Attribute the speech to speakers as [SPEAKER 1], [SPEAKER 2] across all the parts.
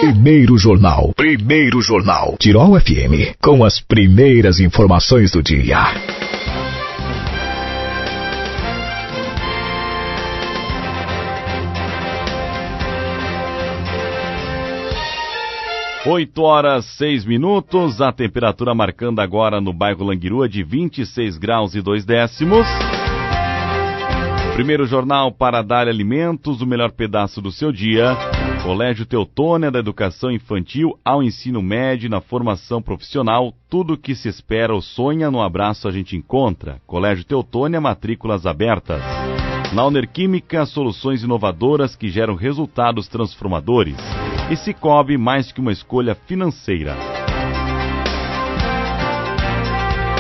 [SPEAKER 1] Primeiro Jornal. Primeiro Jornal. Tirol FM. Com as primeiras informações do dia.
[SPEAKER 2] Oito horas, 6 minutos. A temperatura marcando agora no bairro Languirua de 26 graus e 2 décimos. Primeiro Jornal para dar alimentos, o melhor pedaço do seu dia. Colégio Teutônia, da educação infantil ao ensino médio, na formação profissional, tudo o que se espera ou sonha, no abraço a gente encontra. Colégio Teutônia, matrículas abertas. Na Unerquímica, soluções inovadoras que geram resultados transformadores. E Sicoob, mais que uma escolha financeira.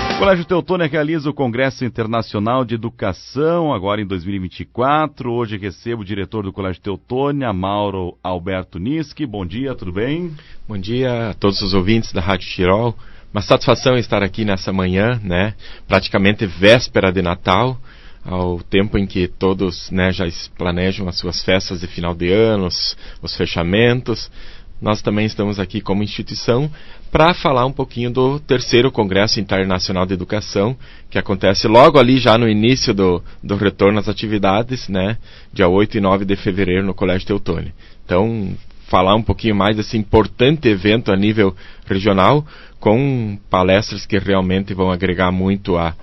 [SPEAKER 2] O Colégio Teutônia realiza o Congresso Internacional de Educação, agora em 2024. Hoje recebo o diretor do Colégio Teutônia, Mauro Alberto Niski. Bom dia, tudo bem?
[SPEAKER 3] Bom dia a todos os ouvintes da Rádio Tirol. Uma satisfação estar aqui nessa manhã, né? Praticamente véspera de Natal, ao tempo em que todos, né, já planejam as suas festas de final de ano, os fechamentos. Nós também estamos aqui como instituição para falar um pouquinho do terceiro Congresso Internacional de Educação, que acontece logo ali já no início do retorno às atividades, né, dia 8 e 9 de fevereiro no Colégio Teutônia. Então, falar um pouquinho mais desse importante evento a nível regional, com palestras que realmente vão agregar muito a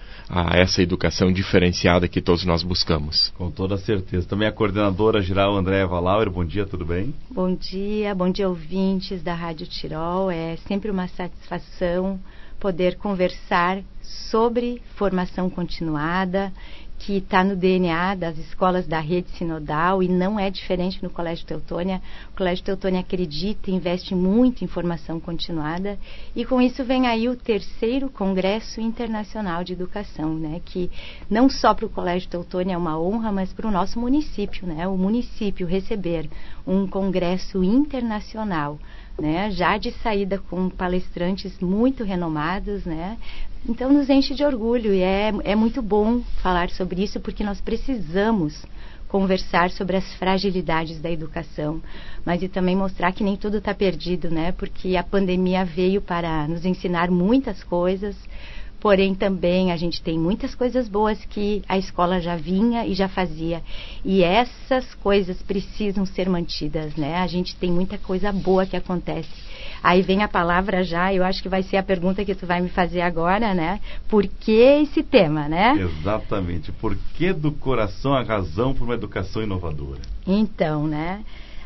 [SPEAKER 3] essa educação diferenciada que todos nós buscamos.
[SPEAKER 2] Com toda certeza. Também a coordenadora geral Andréa Valauer. Bom dia, tudo bem?
[SPEAKER 4] Bom dia ouvintes da Rádio Tirol. É sempre uma satisfação poder conversar sobre formação continuada, que está no DNA das escolas da rede sinodal e não é diferente no Colégio Teutônia. O Colégio Teutônia acredita e investe muito em formação continuada e com isso vem aí o terceiro Congresso Internacional de Educação, né? Que não só para o Colégio Teutônia é uma honra, mas para o nosso município, né? O município receber um congresso internacional, né, já de saída com palestrantes muito renomados, né? Então nos enche de orgulho e é muito bom falar sobre isso porque nós precisamos conversar sobre as fragilidades da educação, mas e também mostrar que nem tudo está perdido, né? Porque a pandemia veio para nos ensinar muitas coisas, porém também a gente tem muitas coisas boas que a escola já vinha e já fazia. E essas coisas precisam ser mantidas, né? A gente tem muita coisa boa que acontece. Aí vem a palavra já, eu acho que vai ser a pergunta que tu vai me fazer agora, né? Por que esse tema, né?
[SPEAKER 2] Exatamente. Por que do coração a razão por uma educação inovadora? Então,
[SPEAKER 4] né?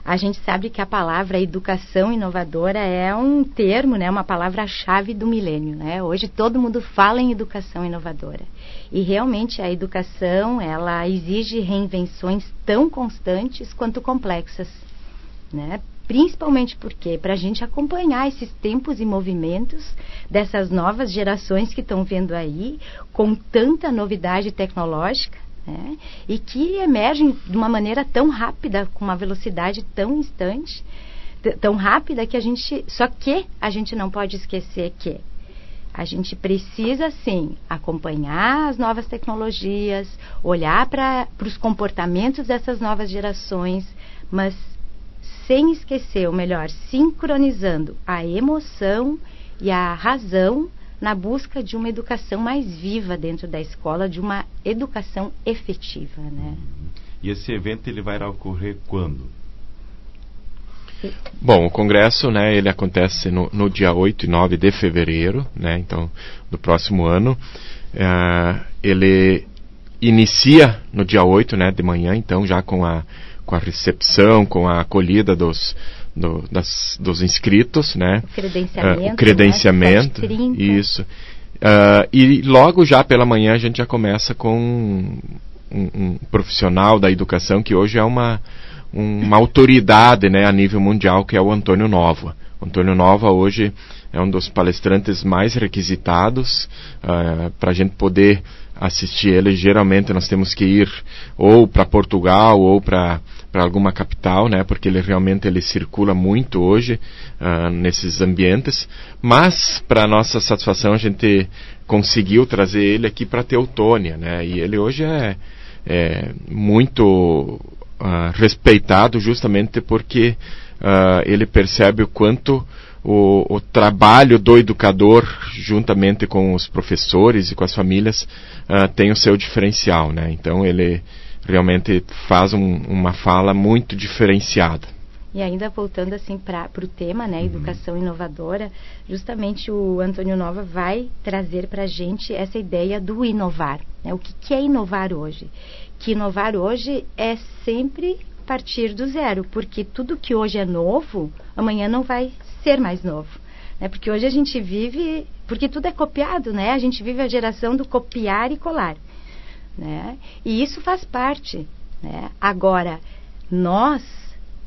[SPEAKER 4] A gente sabe que a palavra educação inovadora é um termo, né, uma palavra-chave do milênio, né? Hoje todo mundo fala em educação inovadora. E realmente a educação, ela exige reinvenções tão constantes quanto complexas, né? Principalmente porque, para a gente acompanhar esses tempos e movimentos dessas novas gerações que estão vindo aí, com tanta novidade tecnológica, e que emergem de uma maneira tão rápida, com uma velocidade tão instante, tão rápida que só que a gente não pode esquecer que a gente precisa sim acompanhar as novas tecnologias, olhar para os comportamentos dessas novas gerações, mas sem esquecer, ou melhor, sincronizando a emoção e a razão na busca de uma educação mais viva dentro da escola, de uma educação efetiva, né?
[SPEAKER 2] E esse evento ele vai ocorrer quando?
[SPEAKER 3] Bom, o congresso, né, ele acontece no dia 8 e 9 de fevereiro, né, então, do próximo ano. Ele inicia no dia 8, né, de manhã, então, já com a recepção, com a acolhida dos inscritos, né? O credenciamento, isso. E logo já pela manhã a gente já começa com um profissional da educação que hoje é uma autoridade, né, a nível mundial, que é o Antônio Nova. O Antônio Nova hoje é um dos palestrantes mais requisitados. Para a gente poder assistir ele, geralmente nós temos que ir ou para Portugal ou para alguma capital, né, porque ele circula muito hoje nesses ambientes, mas para nossa satisfação a gente conseguiu trazer ele aqui para Teutônia, né, e ele hoje é muito respeitado justamente porque ele percebe o quanto o trabalho do educador, juntamente com os professores e com as famílias, tem o seu diferencial, né? Então ele realmente faz uma fala muito diferenciada.
[SPEAKER 4] E ainda voltando assim para o tema, né, educação inovadora, justamente o Antônio Nova vai trazer para a gente essa ideia do inovar, né? O que é inovar hoje? Que inovar hoje é sempre partir do zero, porque tudo que hoje é novo, amanhã não vai ser mais novo, né? Porque hoje a gente vive, porque tudo é copiado, né? A gente vive a geração do copiar e colar, né? E isso faz parte, né? Agora, nós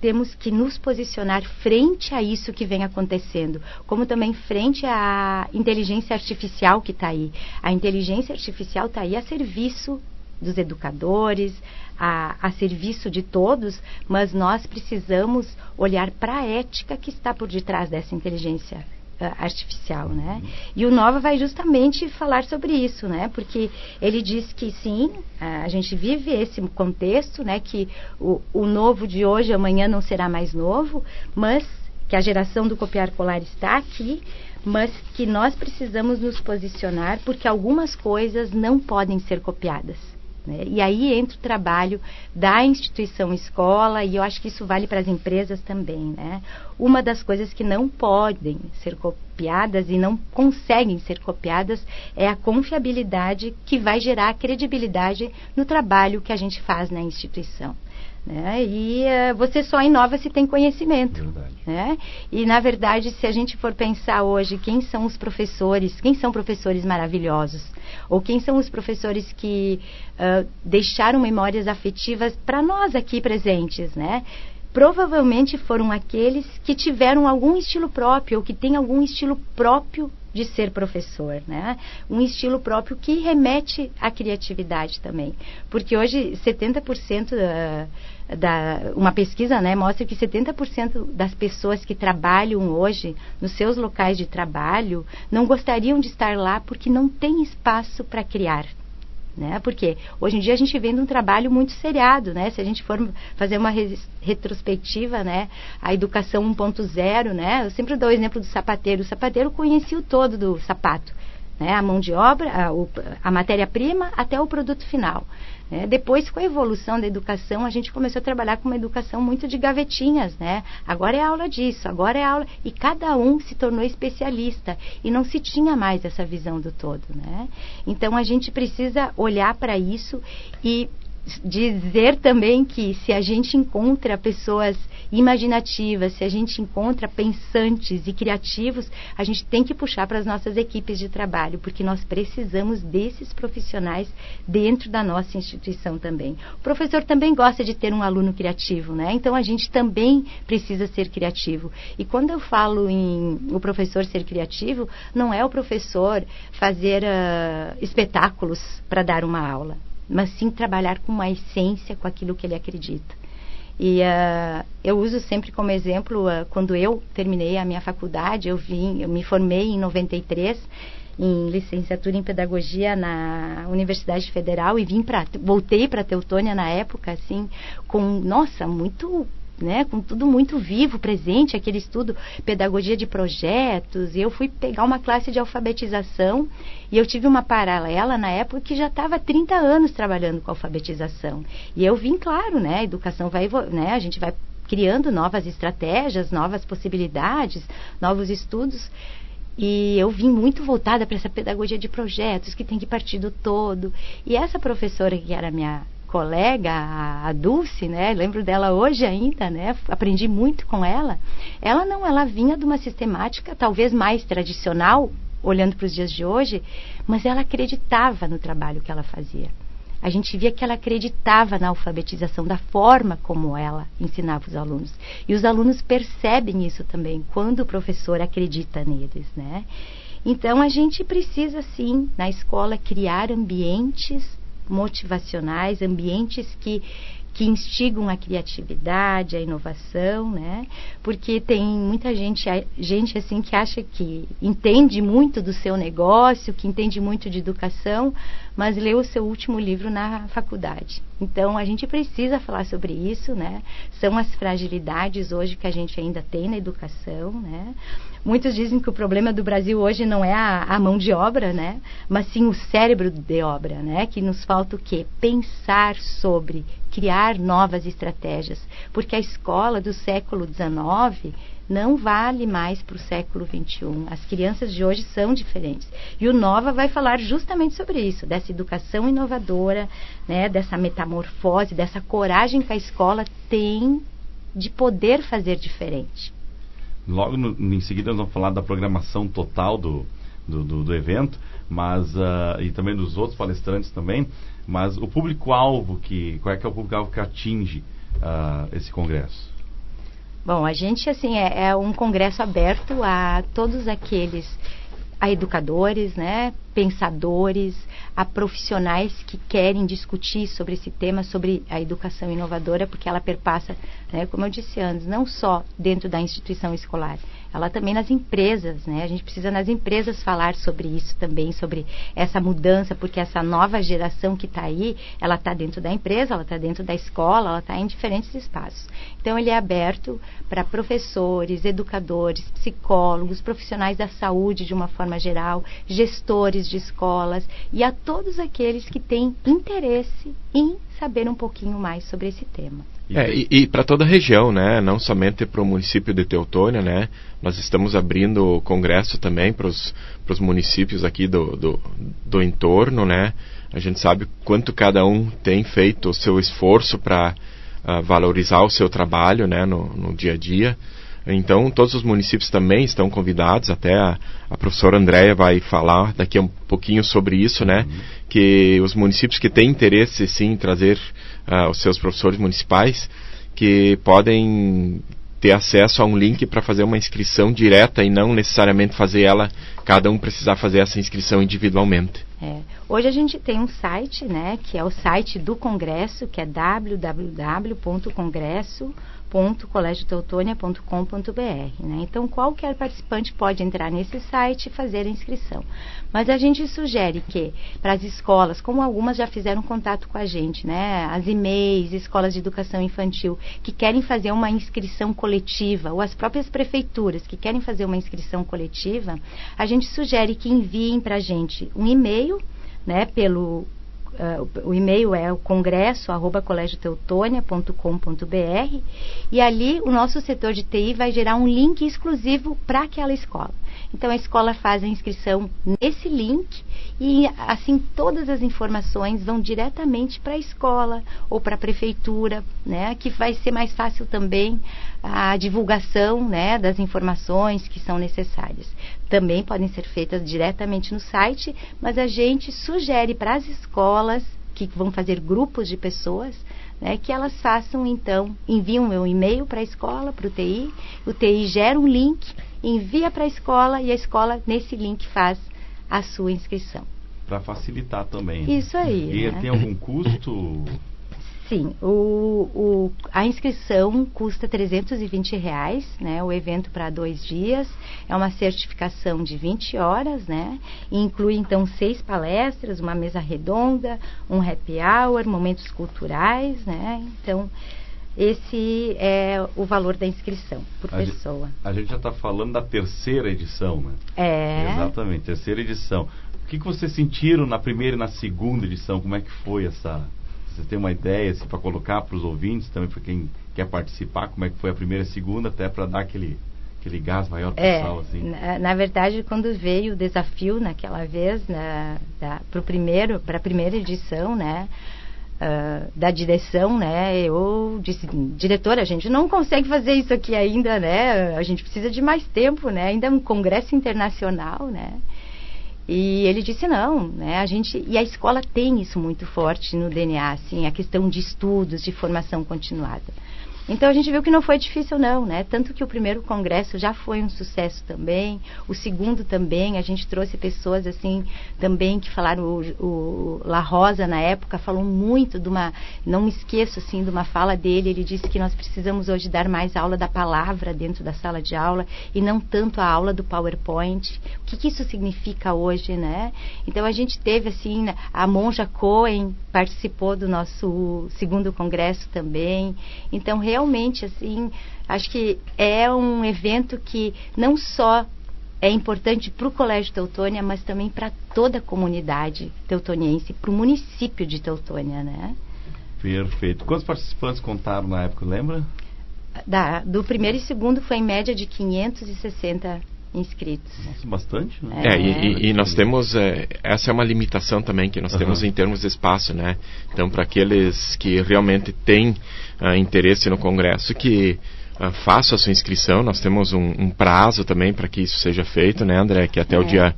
[SPEAKER 4] temos que nos posicionar frente a isso que vem acontecendo, como também frente à inteligência artificial que está aí. A inteligência artificial está aí a serviço dos educadores, a serviço de todos, mas nós precisamos olhar para a ética que está por detrás dessa inteligência artificial, né? E o Nova vai justamente falar sobre isso, né? Porque ele diz que sim, a gente vive esse contexto, né? Que o novo de hoje, amanhã não será mais novo, mas que a geração do copiar-colar está aqui, mas que nós precisamos nos posicionar porque algumas coisas não podem ser copiadas, né? E aí entra o trabalho da instituição escola, e eu acho que isso vale para as empresas também, né? Uma das coisas que não podem ser copiadas e não conseguem ser copiadas é a confiabilidade que vai gerar credibilidade no trabalho que a gente faz na instituição, né? E você só inova se tem conhecimento, né? E na verdade, se a gente for pensar hoje quem são professores maravilhosos, ou quem são os professores que deixaram memórias afetivas para nós aqui presentes, né? Provavelmente foram aqueles que tiveram algum estilo próprio, ou que têm algum estilo próprio de ser professor, né? Um estilo próprio que remete à criatividade também. Porque hoje 70% uma pesquisa, né, mostra que 70% das pessoas que trabalham hoje nos seus locais de trabalho não gostariam de estar lá porque não tem espaço para criar, né? Porque hoje em dia a gente vem de um trabalho muito seriado, né? Se a gente for fazer uma retrospectiva, né? A educação 1.0, né? Eu sempre dou o exemplo do sapateiro. O sapateiro conhecia o todo do sapato, né? A mão de obra, a matéria-prima até o produto final, né? Depois, com a evolução da educação, a gente começou a trabalhar com uma educação muito de gavetinhas, né? Agora é aula disso, agora é aula... E cada um se tornou especialista e não se tinha mais essa visão do todo, né? Então, a gente precisa olhar para isso e dizer também que se a gente encontra pessoas imaginativas, se a gente encontra pensantes e criativos, a gente tem que puxar para as nossas equipes de trabalho, porque nós precisamos desses profissionais dentro da nossa instituição também. O professor também gosta de ter um aluno criativo, né? Então a gente também precisa ser criativo. E quando eu falo em o professor ser criativo, não é o professor fazer espetáculos para dar uma aula, mas sim trabalhar com uma essência, com aquilo que ele acredita. E eu uso sempre como exemplo, quando eu terminei a minha faculdade, eu me formei em 93, em licenciatura em pedagogia na Universidade Federal, e voltei para Teutônia na época, assim, com tudo muito vivo, presente, aquele estudo, pedagogia de projetos, e eu fui pegar uma classe de alfabetização, e eu tive uma paralela na época que já estava há 30 anos trabalhando com alfabetização. E eu vim, claro, né, a educação a gente vai criando novas estratégias, novas possibilidades, novos estudos, e eu vim muito voltada para essa pedagogia de projetos, que tem que partir do todo. E essa professora, que era minha colega, a Dulce, né? Lembro dela hoje ainda, né? Aprendi muito com ela. Ela vinha de uma sistemática talvez mais tradicional, olhando para os dias de hoje, mas ela acreditava no trabalho que ela fazia. A gente via que ela acreditava na alfabetização, da forma como ela ensinava os alunos. E os alunos percebem isso também, quando o professor acredita neles, né? Então, a gente precisa, sim, na escola, criar ambientes motivacionais, ambientes que instigam a criatividade, a inovação, né? Porque tem muita gente assim que acha que entende muito do seu negócio, que entende muito de educação, mas leu o seu último livro na faculdade. Então, a gente precisa falar sobre isso, né? São as fragilidades hoje que a gente ainda tem na educação, né? Muitos dizem que o problema do Brasil hoje não é a mão de obra, né? Mas sim o cérebro de obra, né? Que nos falta o quê? Pensar sobre, criar novas estratégias. Porque a escola do século XIX não vale mais para o século XXI. As crianças de hoje são diferentes. E o Nova vai falar justamente sobre isso, dessa educação inovadora, né? Dessa metamorfose, dessa coragem que a escola tem de poder fazer diferente.
[SPEAKER 2] Logo em seguida nós vamos falar da programação total do evento, mas e também dos outros palestrantes também, mas o público-alvo, qual é que é o público-alvo que atinge esse congresso?
[SPEAKER 4] Bom, a gente assim é um congresso aberto a todos aqueles, a educadores, né, pensadores, a profissionais que querem discutir sobre esse tema, sobre a educação inovadora, porque ela perpassa, né, como eu disse antes, não só dentro da instituição escolar, ela também nas empresas, né? A gente precisa nas empresas falar sobre isso também, sobre essa mudança, porque essa nova geração que está aí, ela está dentro da empresa, ela está dentro da escola, ela está em diferentes espaços. Então, ele é aberto para professores, educadores, psicólogos, profissionais da saúde de uma forma geral, gestores de escolas e a todos aqueles que têm interesse em saber um pouquinho mais sobre esse tema.
[SPEAKER 3] E para toda a região, né? Não somente para o município de Teutônia, né? Nós estamos abrindo o congresso também para os municípios aqui do entorno, né? A gente sabe quanto cada um tem feito o seu esforço para valorizar o seu trabalho, né? No dia a dia. Então, todos os municípios também estão convidados, até a professora Andréia vai falar daqui a um pouquinho sobre isso, né? Que os municípios que têm interesse, sim, em trazer os seus professores municipais, que podem ter acesso a um link para fazer uma inscrição direta e não necessariamente cada um precisar fazer essa inscrição individualmente.
[SPEAKER 4] Hoje a gente tem um site, né, que é o site do Congresso, que é www.congresso.colégioteutônia.com.br, né? Então, qualquer participante pode entrar nesse site e fazer a inscrição. Mas a gente sugere que, para as escolas, como algumas já fizeram contato com a gente, né? As EMEIs, escolas de educação infantil, que querem fazer uma inscrição coletiva, ou as próprias prefeituras que querem fazer uma inscrição coletiva, a gente sugere que enviem para a gente um e-mail, né, o e-mail é o congresso@colégioteutônia.com.br e ali o nosso setor de TI vai gerar um link exclusivo para aquela escola. Então a escola faz a inscrição nesse link e assim todas as informações vão diretamente para a escola ou para a prefeitura, né, que vai ser mais fácil também a divulgação, né, das informações que são necessárias. Também podem ser feitas diretamente no site, mas a gente sugere para as escolas que vão fazer grupos de pessoas, né, que elas façam, então, enviam um e-mail para a escola, para o TI gera um link, envia para a escola e a escola, nesse link, faz a sua inscrição.
[SPEAKER 2] Para facilitar também.
[SPEAKER 4] Isso aí.
[SPEAKER 2] E
[SPEAKER 4] né?
[SPEAKER 2] tem algum custo?
[SPEAKER 4] Sim, a inscrição custa R$320, né? O evento para 2 dias, é uma certificação de 20 horas, né? E inclui então 6 palestras, uma mesa redonda, um happy hour, momentos culturais, né? Então, esse é o valor da inscrição por pessoa.
[SPEAKER 2] A gente já está falando da 3ª edição, né? Exatamente, 3ª edição. O que vocês sentiram na 1ª e na 2ª edição? Como é que foi essa... Você tem uma ideia assim, para colocar para os ouvintes, também para quem quer participar, como é que foi a 1ª e a 2ª, até para dar aquele gás maior para o pessoal? Assim.
[SPEAKER 4] Na verdade, quando veio o desafio naquela vez, para a 1ª edição, né, da direção, né, eu disse, diretora, a gente não consegue fazer isso aqui ainda, né, a gente precisa de mais tempo, né, ainda é um congresso internacional, né. E ele disse não, né? E a escola tem isso muito forte no DNA, assim, a questão de estudos, de formação continuada. Então a gente viu que não foi difícil não, né? Tanto que o primeiro congresso já foi um sucesso também, o segundo também, a gente trouxe pessoas assim também que falaram, o La Rosa na época falou muito de uma, não me esqueço assim de uma fala dele, ele disse que nós precisamos hoje dar mais aula da palavra dentro da sala de aula e não tanto a aula do PowerPoint. O que isso significa hoje, né? Então a gente teve assim, a Monja Cohen participou do nosso segundo congresso também. Então realmente assim, acho que é um evento que não só é importante para o Colégio Teutônia, mas também para toda a comunidade teutoniense, para o município de Teutônia, né?
[SPEAKER 2] Perfeito. Quantos participantes contaram na época, lembra?
[SPEAKER 4] Do primeiro e segundo foi em média de 560 inscritos.
[SPEAKER 2] Nossa, bastante, né?
[SPEAKER 3] E nós temos, essa é uma limitação também que nós temos em termos de espaço, né? Então, para aqueles que realmente têm interesse no congresso, que façam a sua inscrição, nós temos um prazo também para que isso seja feito, né, André? Que até o dia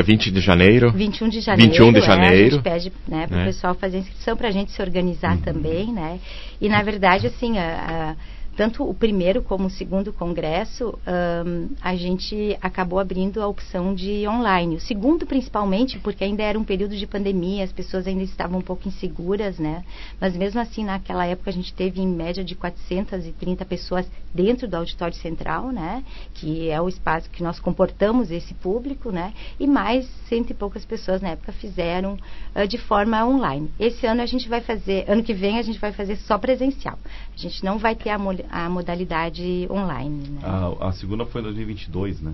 [SPEAKER 3] 20 de janeiro.
[SPEAKER 4] 21 de janeiro.
[SPEAKER 3] 21 de janeiro.
[SPEAKER 4] A gente pede, né, para o pessoal fazer a inscrição, para a gente se organizar também, né? E, na verdade, assim, tanto o primeiro como o segundo congresso, a gente acabou abrindo a opção de online. O segundo, principalmente, porque ainda era um período de pandemia, as pessoas ainda estavam um pouco inseguras, né? Mas mesmo assim, naquela época, a gente teve em média de 430 pessoas dentro do auditório central, né? Que é o espaço que nós comportamos esse público, né? E mais 100 e poucas pessoas na época fizeram de forma online. Esse ano a gente vai fazer, ano que vem a gente vai fazer só presencial. A gente não vai ter a modalidade online, né?
[SPEAKER 2] A segunda foi em 2022, né?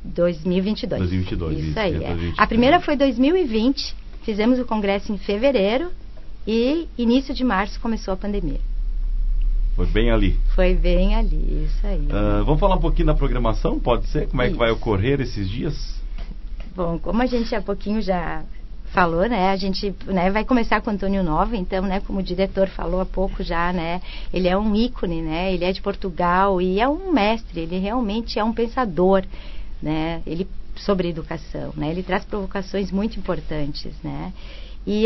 [SPEAKER 4] 2022.
[SPEAKER 2] 2022,
[SPEAKER 4] isso aí.
[SPEAKER 2] 2022.
[SPEAKER 4] A primeira foi 2020, fizemos o congresso em fevereiro e início de março começou a pandemia.
[SPEAKER 2] Foi bem ali.
[SPEAKER 4] Foi bem ali, isso aí.
[SPEAKER 2] Vamos falar um pouquinho da programação, pode ser? Como é que vai
[SPEAKER 4] Isso.
[SPEAKER 2] ocorrer esses dias?
[SPEAKER 4] Bom, como a gente há pouquinho já falou, né, a gente, né, vai começar com o Antônio Nova, então, né, como o diretor falou há pouco já, né, ele é um ícone, né, ele é de Portugal e é um mestre, ele realmente é um pensador, né, ele sobre educação, né, ele traz provocações muito importantes, né, e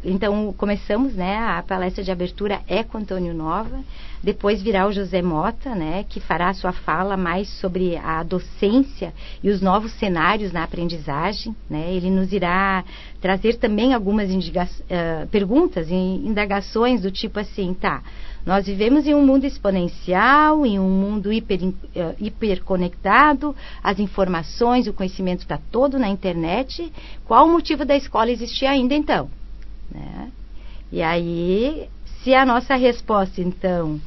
[SPEAKER 4] então começamos, né, a palestra de abertura é com Antônio Nova, depois virá o José Mota, né, que fará a sua fala mais sobre a docência e os novos cenários na aprendizagem, né, ele nos irá trazer também algumas perguntas e indagações do tipo assim, tá, nós vivemos em um mundo exponencial, em um mundo hiperconectado, as informações, o conhecimento está todo na internet. Qual o motivo da escola existir ainda, então? Né? E aí, se a nossa resposta, então,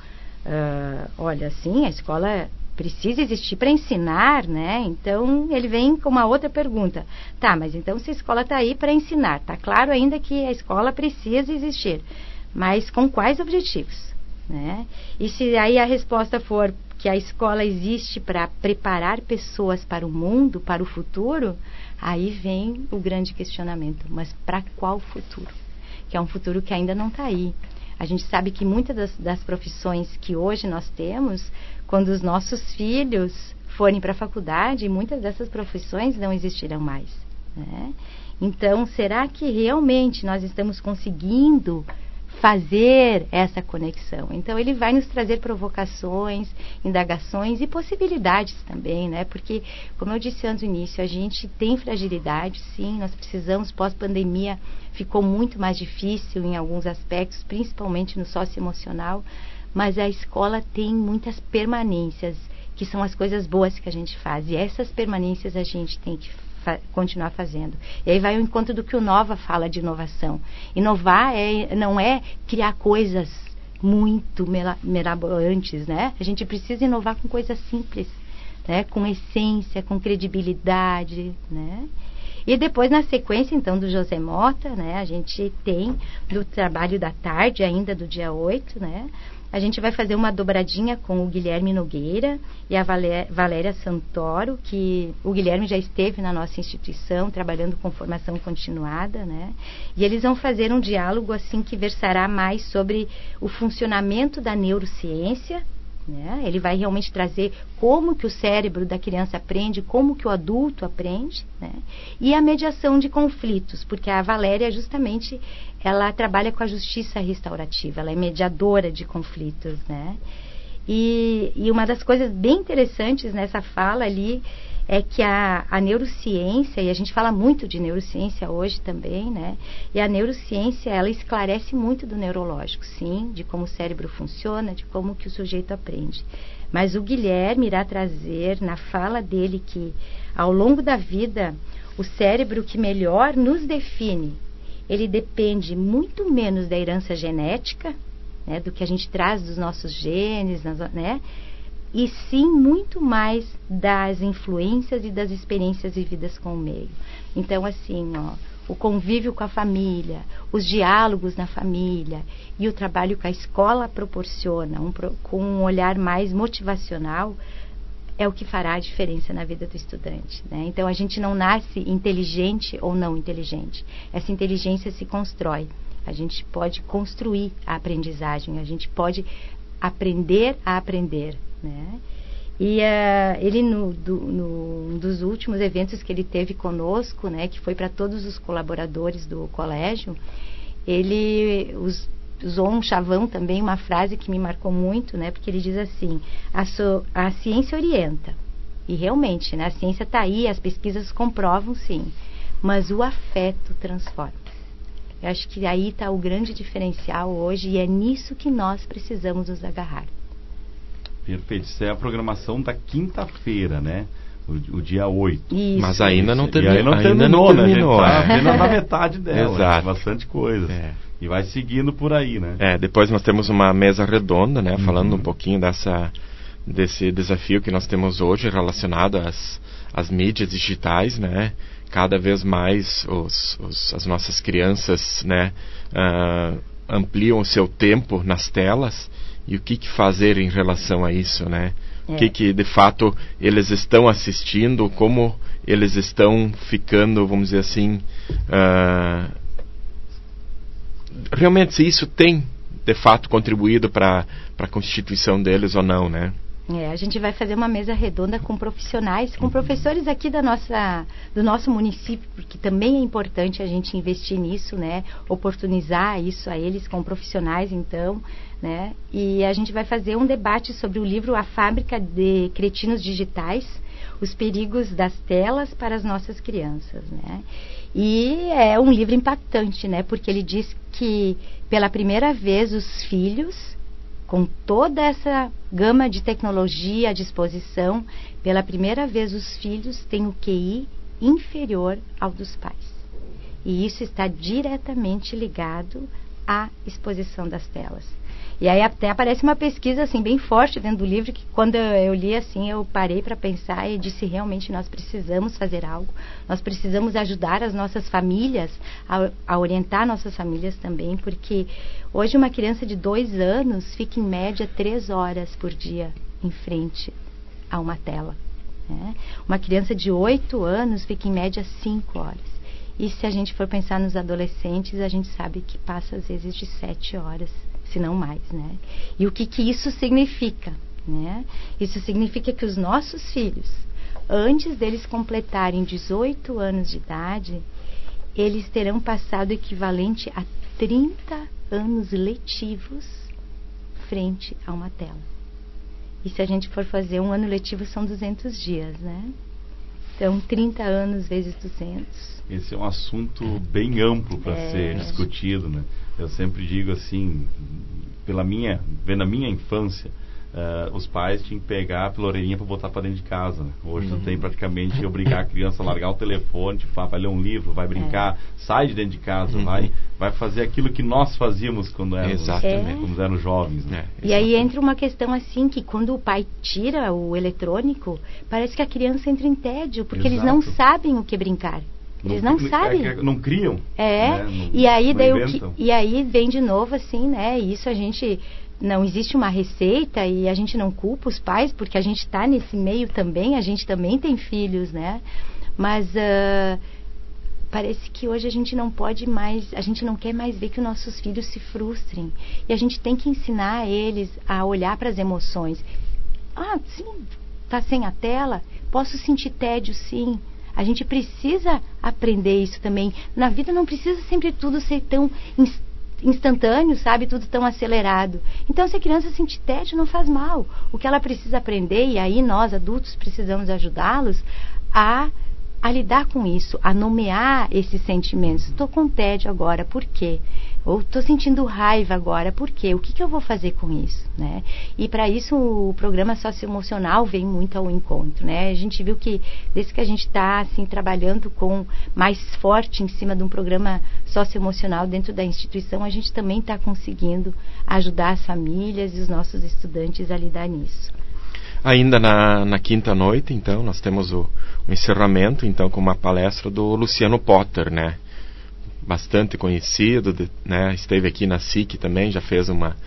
[SPEAKER 4] olha, assim, a escola precisa existir para ensinar, né? Então, ele vem com uma outra pergunta. Tá, mas então se a escola está aí para ensinar, tá claro ainda que a escola precisa existir, mas com quais objetivos? Né? E se aí a resposta for que a escola existe para preparar pessoas para o mundo, para o futuro, aí vem o grande questionamento. Mas para qual futuro? Que é um futuro que ainda não está aí. A gente sabe que muitas das profissões que hoje nós temos, quando os nossos filhos forem para a faculdade, muitas dessas profissões não existirão mais. Né? Então, será que realmente nós estamos conseguindo fazer essa conexão? Então ele vai nos trazer provocações, indagações e possibilidades também, né? Porque, como eu disse antes no início, a gente tem fragilidade, sim, nós precisamos, pós-pandemia ficou muito mais difícil em alguns aspectos, principalmente no socioemocional, mas a escola tem muitas permanências, que são as coisas boas que a gente faz, e essas permanências a gente tem que continuar fazendo. E aí vai ao encontro do que o Nova fala de inovação. Inovar não é criar coisas muito mirabolantes, né? A gente precisa inovar com coisas simples, né? Com essência, com credibilidade, né? E depois, na sequência, então, do José Mota, né? A gente tem do trabalho da tarde, ainda do dia 8, né? A gente vai fazer uma dobradinha com o Guilherme Nogueira e a Valéria Santoro, que o Guilherme já esteve na nossa instituição, trabalhando com formação continuada, né? E eles vão fazer um diálogo, assim, que versará mais sobre o funcionamento da neurociência, né? Ele vai realmente trazer como que o cérebro da criança aprende, como que o adulto aprende, né? E a mediação de conflitos, porque a Valéria justamente, ela trabalha com a justiça restaurativa, ela é mediadora de conflitos, né? E uma das coisas bem interessantes nessa fala ali é que a neurociência, e a gente fala muito de neurociência hoje também, né? E a neurociência, ela esclarece muito do neurológico, sim, de como o cérebro funciona, de como que o sujeito aprende. Mas o Guilherme irá trazer na fala dele que, ao longo da vida, o cérebro que melhor nos define, ele depende muito menos da herança genética, né, do que a gente traz dos nossos genes, né? E sim muito mais das influências e das experiências vividas com o meio. Então, assim, o convívio com a família, os diálogos na família e o trabalho que a escola proporciona, com um olhar mais motivacional, é o que fará a diferença na vida do estudante, né? Então, a gente não nasce inteligente ou não inteligente. Essa inteligência se constrói. A gente pode construir a aprendizagem, a gente pode aprender a aprender, né? E ele um dos últimos eventos que ele teve conosco, né, que foi para todos os colaboradores do colégio, ele usou um chavão também, uma frase que me marcou muito, né, porque ele diz assim: a ciência orienta, e realmente, né, a ciência está aí, as pesquisas comprovam, sim, mas o afeto transforma. Eu acho que aí está o grande diferencial hoje, e é nisso que nós precisamos nos agarrar.
[SPEAKER 2] Perfeito. Isso é a programação da quinta-feira, né? O dia 8.
[SPEAKER 3] Isso. Mas ainda não terminou.
[SPEAKER 2] E ainda não terminou, né? A gente tá apenas na metade dela.
[SPEAKER 3] Exato.
[SPEAKER 2] Bastante coisa. E vai seguindo por aí, né?
[SPEAKER 3] Depois nós temos uma mesa redonda, né? Falando um pouquinho desse desafio que nós temos hoje relacionado às mídias digitais, né? Cada vez mais as nossas crianças, né, ampliam o seu tempo nas telas, e o que fazer em relação a isso, né? O que de fato eles estão assistindo, como eles estão ficando, vamos dizer assim, realmente se isso tem de fato contribuído para a constituição deles ou não, né?
[SPEAKER 4] A gente vai fazer uma mesa redonda com profissionais, com professores aqui do nosso município, porque também é importante a gente investir nisso, né? Oportunizar isso a eles com profissionais, então, né? E a gente vai fazer um debate sobre o livro A Fábrica de Cretinos Digitais, os perigos das telas para as nossas crianças, né? E é um livro impactante, né? Porque ele diz que, pela primeira vez, os filhos, com toda essa gama de tecnologia à disposição, pela primeira vez os filhos têm o QI inferior ao dos pais. E isso está diretamente ligado à exposição das telas. E aí até aparece uma pesquisa assim bem forte dentro do livro, que quando eu li assim, eu parei para pensar e disse: realmente nós precisamos fazer algo, nós precisamos ajudar as nossas famílias, a orientar nossas famílias também, porque hoje uma criança de 2 anos fica em média 3 horas por dia em frente a uma tela, né? Uma criança de 8 anos fica em média 5 horas. E se a gente for pensar nos adolescentes, a gente sabe que passa às vezes de 7 horas, se não mais, né? E o que isso significa, né? Isso significa que os nossos filhos, antes deles completarem 18 anos de idade, eles terão passado o equivalente a 30 anos letivos frente a uma tela. E se a gente for fazer um ano letivo, são 200 dias, né? Então, 30 anos vezes 200.
[SPEAKER 2] Esse é um assunto bem amplo para ser discutido, né? Eu sempre digo assim, vendo a minha infância, os pais tinham que pegar pela orelhinha para botar para dentro de casa, né? Hoje não tem praticamente obrigar a criança a largar o telefone, tipo, vai ler um livro, vai brincar, sai de dentro de casa, vai fazer aquilo que nós fazíamos quando éramos jovens, né?
[SPEAKER 4] E aí entra uma questão assim, que quando o pai tira o eletrônico, parece que a criança entra em tédio, porque eles não sabem o que brincar. Eles não sabem.
[SPEAKER 2] Não criam. Né?
[SPEAKER 4] E aí e aí vem de novo assim, né? Isso a gente não existe uma receita, e a gente não culpa os pais, porque a gente está nesse meio também, a gente também tem filhos, né? Mas parece que hoje a gente não pode mais, a gente não quer mais ver que os nossos filhos se frustrem. E a gente tem que ensinar eles a olhar para as emoções. Sim, tá sem a tela? Posso sentir tédio, sim. A gente precisa aprender isso também. Na vida não precisa sempre tudo ser tão instantâneo, sabe? Tudo tão acelerado. Então, se a criança sentir tédio, não faz mal. O que ela precisa aprender, e aí nós, adultos, precisamos ajudá-los a lidar com isso, a nomear esses sentimentos. Estou com tédio agora, por quê? Ou estou sentindo raiva agora, por quê? O que eu vou fazer com isso, né? E para isso o programa socioemocional vem muito ao encontro, né? A gente viu que desde que a gente está assim trabalhando com mais forte em cima de um programa socioemocional dentro da instituição, a gente também está conseguindo ajudar as famílias e os nossos estudantes a lidar nisso.
[SPEAKER 3] Ainda na quinta noite, então, nós temos o encerramento, então, com uma palestra do Luciano Potter, né? Bastante conhecido, né? Esteve aqui na SIC também, já fez uma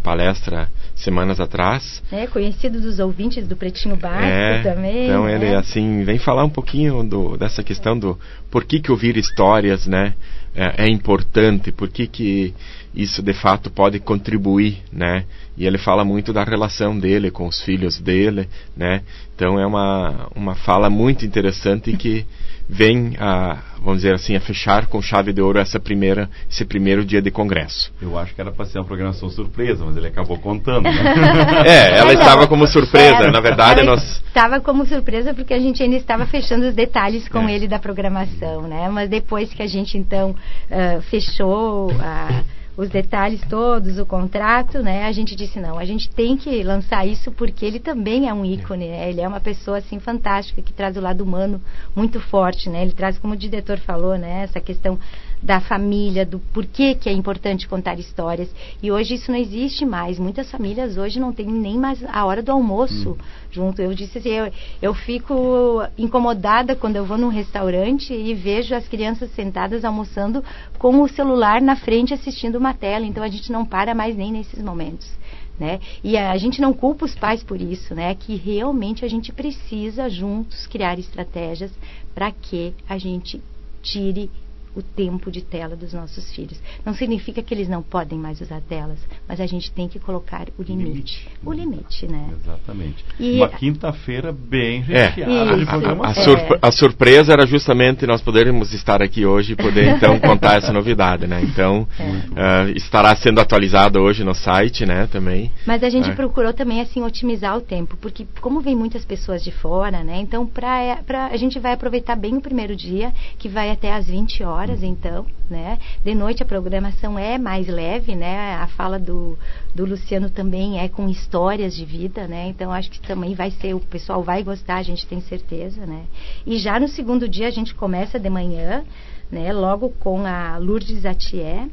[SPEAKER 3] palestra semanas atrás.
[SPEAKER 4] Conhecido dos ouvintes do Pretinho Básico também.
[SPEAKER 3] Então ele, assim, vem falar um pouquinho dessa questão do por que ouvir histórias, né? É importante, por que isso de fato pode contribuir, né? E ele fala muito da relação dele com os filhos dele, né? Então é uma fala muito interessante que vem vamos dizer assim, a fechar com chave de ouro esse primeiro dia de congresso.
[SPEAKER 2] Eu acho que era para ser uma programação surpresa, mas ele acabou contando, né?
[SPEAKER 3] Ela estava como surpresa, na verdade
[SPEAKER 4] estava como surpresa porque a gente ainda estava fechando os detalhes com ele da programação, né? Mas depois que a gente então fechou os detalhes todos, o contrato, né? A gente disse, não, a gente tem que lançar isso porque ele também é um ícone, né? Ele é uma pessoa, assim, fantástica, que traz o lado humano muito forte, né? Ele traz, como o diretor falou, né? Essa questão da família, do porquê que é importante contar histórias. E hoje isso não existe mais. Muitas famílias hoje não têm nem mais a hora do almoço junto. Eu disse assim, eu fico incomodada quando eu vou num restaurante e vejo as crianças sentadas almoçando com o celular na frente assistindo uma tela. Então a gente não para mais nem nesses momentos, né? E a gente não culpa os pais por isso, né? Que realmente a gente precisa juntos criar estratégias para que a gente tire o tempo de tela dos nossos filhos. Não significa que eles não podem mais usar telas, mas a gente tem que colocar o limite. O limite, né?
[SPEAKER 2] Exatamente. E uma quinta-feira bem recheada de programação.
[SPEAKER 3] A surpresa era justamente nós podermos estar aqui hoje e poder então contar essa novidade, né? Então, estará sendo atualizado hoje no site, né, também.
[SPEAKER 4] Mas a gente procurou também, assim, otimizar o tempo, porque como vem muitas pessoas de fora, né? Então, a gente vai aproveitar bem o primeiro dia, que vai até às 20 horas, então, né? De noite a programação é mais leve, né? A fala do Luciano também é com histórias de vida, né? Então acho que também o pessoal vai gostar, a gente tem certeza, né? E já no segundo dia a gente começa de manhã, né? Logo com a Lourdes Atié,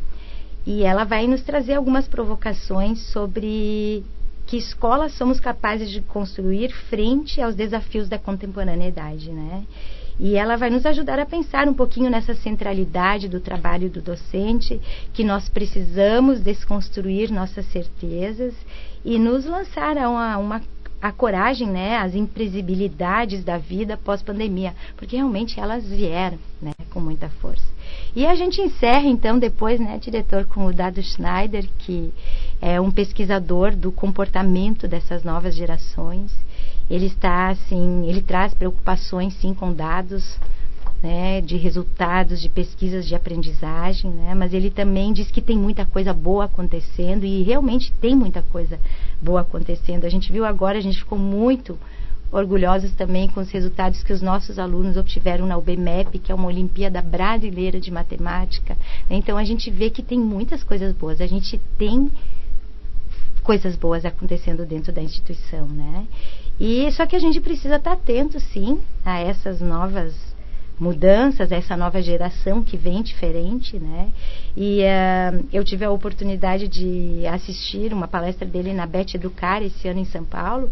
[SPEAKER 4] e ela vai nos trazer algumas provocações sobre que escolas somos capazes de construir frente aos desafios da contemporaneidade, né? E ela vai nos ajudar a pensar um pouquinho nessa centralidade do trabalho do docente, que nós precisamos desconstruir nossas certezas e nos lançar a coragem, né, as imprevisibilidades da vida pós-pandemia, porque realmente elas vieram, né, com muita força. E a gente encerra então depois, né, diretor, com o Dado Schneider, que é um pesquisador do comportamento dessas novas gerações. Ele está, assim, ele traz preocupações, sim, com dados, né, de resultados, de pesquisas de aprendizagem, né, mas ele também diz que tem muita coisa boa acontecendo, e realmente tem muita coisa boa acontecendo. A gente viu agora, a gente ficou muito orgulhosos também com os resultados que os nossos alunos obtiveram na UBMEP, que é uma Olimpíada Brasileira de Matemática. Então a gente vê que tem muitas coisas boas, a gente tem coisas boas acontecendo dentro da instituição, né? E só que a gente precisa estar atento, sim, a essas novas mudanças, a essa nova geração que vem diferente, né? E eu tive a oportunidade de assistir uma palestra dele na Bet Educar esse ano em São Paulo,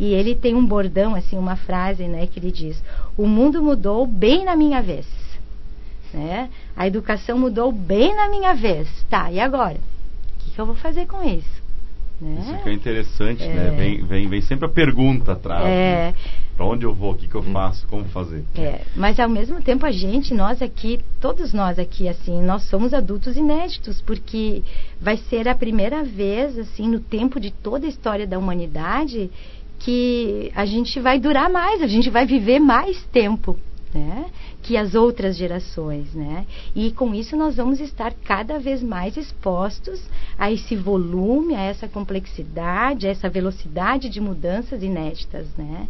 [SPEAKER 4] e ele tem um bordão, assim, uma frase, né, que ele diz: o mundo mudou bem na minha vez, né? A educação mudou bem na minha vez. Tá, e agora? O que eu vou fazer com isso?
[SPEAKER 2] Isso que é interessante, né? Vem sempre a pergunta atrás.
[SPEAKER 4] Né?
[SPEAKER 2] Para onde eu vou? O que eu faço? Como fazer?
[SPEAKER 4] Mas ao mesmo tempo nós aqui, todos nós aqui, assim, nós somos adultos inéditos, porque vai ser a primeira vez, assim, no tempo de toda a história da humanidade, que a gente vai durar mais, a gente vai viver mais tempo, né, que as outras gerações, né? E com isso nós vamos estar cada vez mais expostos a esse volume, a essa complexidade, a essa velocidade de mudanças inéditas, né?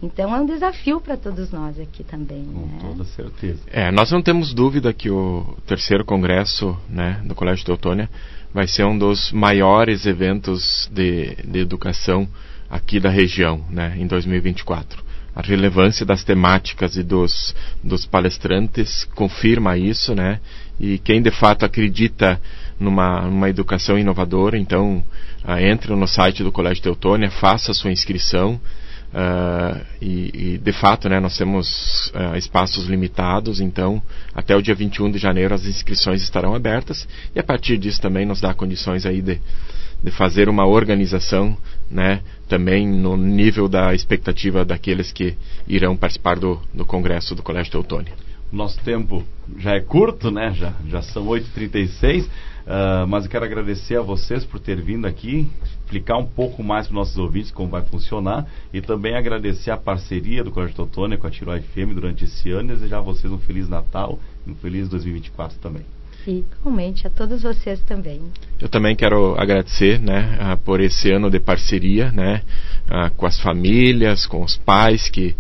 [SPEAKER 4] Então é um desafio para todos nós aqui também.
[SPEAKER 2] Com toda certeza.
[SPEAKER 3] Nós não temos dúvida que o terceiro congresso, né, do Colégio Teutônia vai ser um dos maiores eventos de educação aqui da região, né, em 2024. A relevância das temáticas e dos palestrantes confirma isso, né? E quem de fato acredita numa educação inovadora, então entre no site do Colégio Teutônia, faça a sua inscrição. E de fato, né, nós temos espaços limitados, então até o dia 21 de janeiro as inscrições estarão abertas, e a partir disso também nos dá condições aí de fazer uma organização, né, também no nível da expectativa daqueles que irão participar do Congresso do Colégio Teutônia.
[SPEAKER 2] O nosso tempo já é curto, né? Já são 8h36, mas eu quero agradecer a vocês por ter vindo aqui, explicar um pouco mais para os nossos ouvintes como vai funcionar, e também agradecer a parceria do Colégio Teutônia com a Tirol FM durante esse ano, e desejar a vocês um Feliz Natal e um Feliz 2024 também.
[SPEAKER 4] Igualmente, a todos vocês também.
[SPEAKER 3] Eu também quero agradecer, né, por esse ano de parceria, né, com as famílias, com os pais que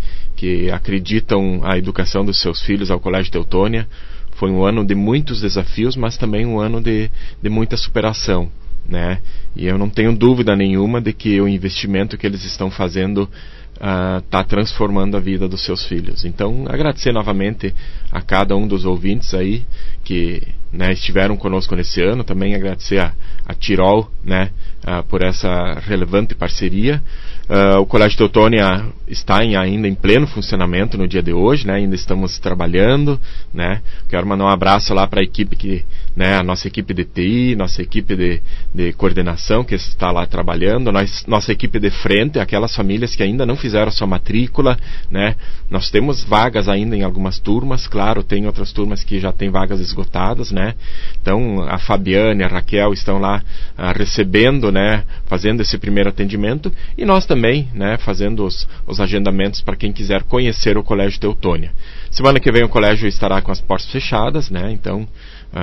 [SPEAKER 3] acreditam a educação dos seus filhos ao Colégio Teutônia. Foi um ano de muitos desafios, mas também um ano de muita superação, né? E eu não tenho dúvida nenhuma de que o investimento que eles estão fazendo está transformando a vida dos seus filhos. Então, agradecer novamente a cada um dos ouvintes aí que, né, estiveram conosco nesse ano. Também agradecer a Tirol, né, por essa relevante parceria. O Colégio Teutônia está ainda em pleno funcionamento no dia de hoje, né? Ainda estamos trabalhando, né? Quero mandar um abraço lá para a equipe a nossa equipe de TI, nossa equipe de coordenação que está lá trabalhando, nossa equipe de frente, aquelas famílias que ainda não fizeram a sua matrícula, né? Nós temos vagas ainda em algumas turmas, claro, tem outras turmas que já têm vagas esgotadas, né? Então a Fabiane, a Raquel estão lá recebendo, né? Fazendo esse primeiro atendimento, e nós também, né? Fazendo os agendamentos para quem quiser conhecer o Colégio Teutônia. Semana que vem o colégio estará com as portas fechadas, né? Então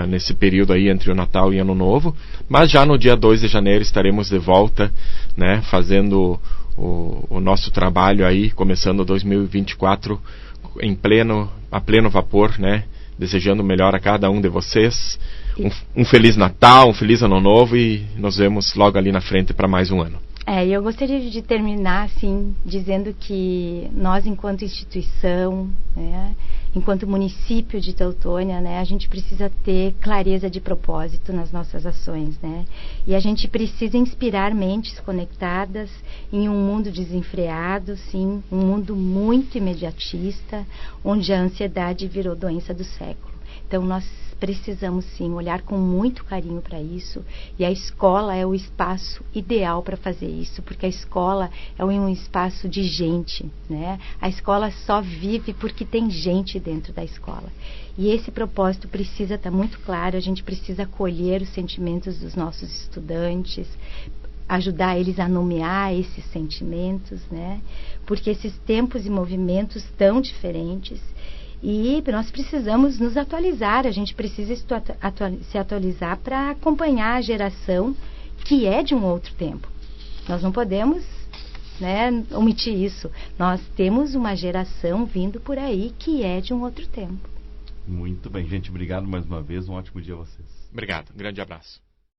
[SPEAKER 3] nesse período aí entre o Natal e Ano Novo, mas já no dia 2 de janeiro estaremos de volta, né, fazendo o nosso trabalho aí, começando 2024 a pleno vapor, né, desejando o melhor a cada um de vocês, um Feliz Natal, um Feliz Ano Novo, e nos vemos logo ali na frente para mais um ano.
[SPEAKER 4] Eu gostaria de terminar assim, dizendo que nós, enquanto instituição, né, enquanto município de Teutônia, né, a gente precisa ter clareza de propósito nas nossas ações, né? E a gente precisa inspirar mentes conectadas em um mundo desenfreado, sim, um mundo muito imediatista, onde a ansiedade virou doença do século. Então nós precisamos sim olhar com muito carinho para isso, e a escola é o espaço ideal para fazer isso, porque a escola é um espaço de gente, né? A escola só vive porque tem gente dentro da escola, e esse propósito precisa estar muito claro. A gente precisa acolher os sentimentos dos nossos estudantes, ajudar eles a nomear esses sentimentos, né? Porque esses tempos e movimentos tão diferentes, e nós precisamos nos atualizar, a gente precisa se atualizar para acompanhar a geração que é de um outro tempo. Nós não podemos, né, omitir isso. Nós temos uma geração vindo por aí que é de um outro tempo.
[SPEAKER 2] Muito bem, gente. Obrigado mais uma vez. Um ótimo dia a vocês.
[SPEAKER 3] Obrigado. Um grande abraço.